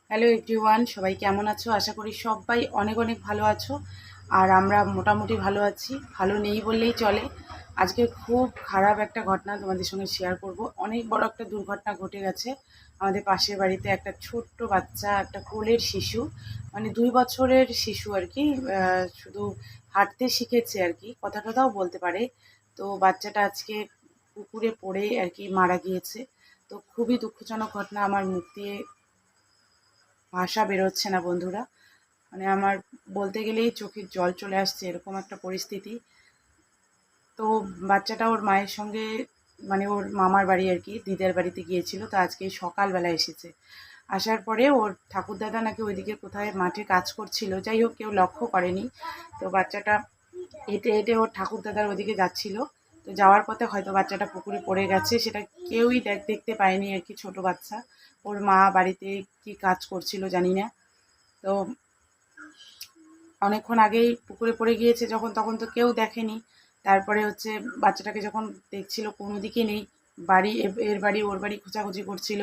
Hello everyone, সবাই কেমন আছো? আশা করি সবাই অনেক অনেক ভালো আছো। আর আমরা মোটামুটি ভালো আছি, ভালো নেই বললেই চলে। আজকে খুব খারাপ একটা ঘটনা তোমাদের সঙ্গে শেয়ার করব। অনেক বড় একটা দুর্ঘটনা ঘটে গেছে আমাদের পাশের বাড়িতে। একটা ছোট্ট বাচ্চা, একটা কোলের শিশু, মানে 2 বছরের শিশু আর কি। শুধু হাঁটতে শিখেছে আর কি, কথা টথাও বলতে পারে। তো বাচ্চাটা আজকে পুকুরে পড়ে আর কি মারা গিয়েছে। তো খুবই দুঃখজনক ঘটনা, আমার মুখ দিয়ে ভাষা বেরোচ্ছে না বন্ধুরা। মানে আমার বলতে গেলেই চোখের জল চলে আসছে, এরকম একটা পরিস্থিতি। তো বাচ্চাটা ওর মায়ের সঙ্গে, মানে ওর মামার বাড়ি আর কি, দিদার বাড়িতে গিয়েছিল। তো আজকে সকালবেলা এসেছে। আসার পরে ওর ঠাকুরদাদা নাকি ওইদিকে কোথায় মাঠে কাজ করছিল, যাই হোক কেউ লক্ষ্য করেনি। তো বাচ্চাটা হেঁটে হেঁটে ওর ঠাকুরদাদার ওদিকে যাচ্ছিল। তো যাওয়ার পথে হয়তো বাচ্চাটা পুকুরে পড়ে গেছে, সেটা কেউই দেখতে পায়নি আর কি, ছোট বাচ্চা। ওর মা বাড়িতে কি কাজ করছিল জানি না। তো অনেকক্ষণ আগেই পুকুরে পড়ে গিয়েছে যখন, তখন তো কেউ দেখেনি। তারপরে হচ্ছে বাচ্চাটাকে যখন দেখছিল কোনো দিকে নেই, বাড়ি এর বাড়ি ওর বাড়ি খোঁজাখুঁজি করছিল,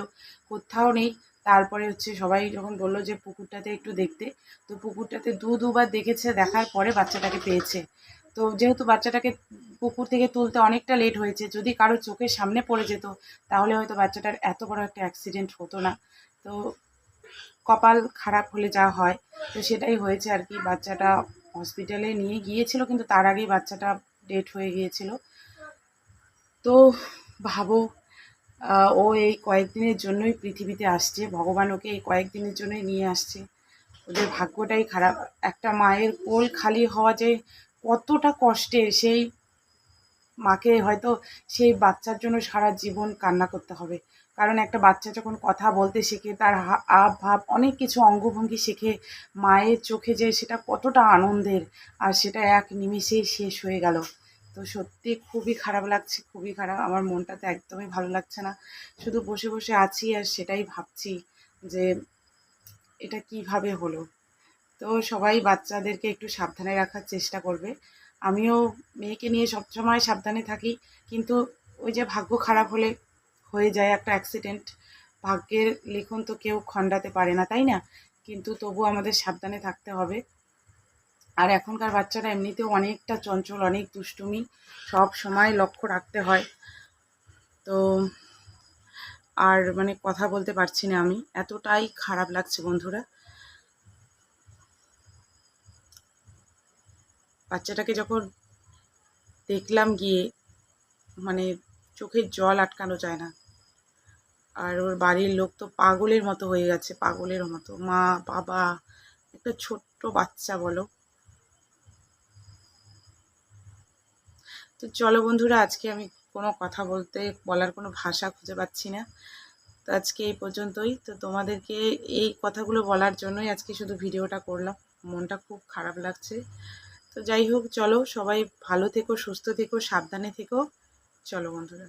কোথাও নেই। তারপরে হচ্ছে সবাই যখন বললো যে পুকুরটাতে একটু দেখতে, তো পুকুরটাতে দুবার দেখেছে, দেখার পরে বাচ্চাটাকে পেয়েছে। তো যেহেতু বাচ্চাটাকে পুকুর থেকে তুলতে অনেকটা লেট হয়েছে, যদি কারো চোখের সামনে পড়ে যেত তাহলে হয়তো বাচ্চাটার এত বড় একটা অ্যাক্সিডেন্ট হতো না। তো কপাল খারাপ হলে যা হয়, তো সেটাই হয়েছে আর কি। বাচ্চাটা হসপিটালে নিয়ে গিয়েছিল, কিন্তু তার আগেই বাচ্চাটা ডেথ হয়ে গিয়েছিল। তো ভাবো, ও এই কয়েকদিনের জন্যই পৃথিবীতে আসছে, ভগবান ওকে এই কয়েকদিনের জন্যই নিয়ে আসছে। ওদের ভাগ্যটাই খারাপ। একটা মায়ের কোল খালি হওয়া যে কতটা কষ্টের, সেই মাকে হয়তো সেই বাচ্চার জন্য সারা জীবন কান্না করতে হবে। কারণ একটা বাচ্চা যখন কথা বলতে শেখে, তার আব ভাব অনেক কিছু অঙ্গভঙ্গি শেখে, মায়ের চোখে যে সেটা কতটা আনন্দের, আর সেটা এক নিমেষেই শেষ হয়ে গেল। তো সত্যি খুবই খারাপ লাগছে, খুবই খারাপ। আমার মনটাতে একদমই ভালো লাগছে না। শুধু বসে বসে আছি আর সেটাই ভাবছি যে এটা কিভাবে হলো। তো সবাই বাচ্চাদেরকে একটু সাবধানে রাখার চেষ্টা করবে। আমিও মেয়েকে নিয়ে সবসময় সাবধানে থাকি, কিন্তু ওই যে ভাগ্য খারাপ হলে হয়ে যায় একটা অ্যাক্সিডেন্ট। ভাগ্যের লিখন তো কেউ খণ্ডাতে পারে না, তাই না? কিন্তু তবু আমাদের সাবধানে থাকতে হবে। আর এখনকার বাচ্চারা এমনিতেও অনেকটা চঞ্চল, অনেক দুষ্টুমি, সব সময় লক্ষ্য রাখতে হয়। তো আর মানে কথা বলতে পারছি না আমি, এতটাই খারাপ লাগছে বন্ধুরা। বাচ্চাটাকে যখন দেখলাম গিয়ে, মানে চোখের জল আটকানো যায় না। আর ওর বাড়ির লোক তো পাগলের মতো হয়ে গেছে, পাগলের মতো, মা বাবা, একটা ছোট্ট বাচ্চা বলো। তো চলো বন্ধুরা, আজকে আমি কোনো কথা বলার কোনো ভাষা খুঁজে পাচ্ছি না। তো আজকে এই পর্যন্তই। তো তোমাদেরকে এই কথাগুলো বলার জন্যই আজকে শুধু ভিডিওটা করলাম। মনটা খুব খারাপ লাগছে। তো যাই হোক, চলো সবাই ভালো থেকো, সুস্থ থেকো, সাবধানে থেকো। চলো বন্ধুরা।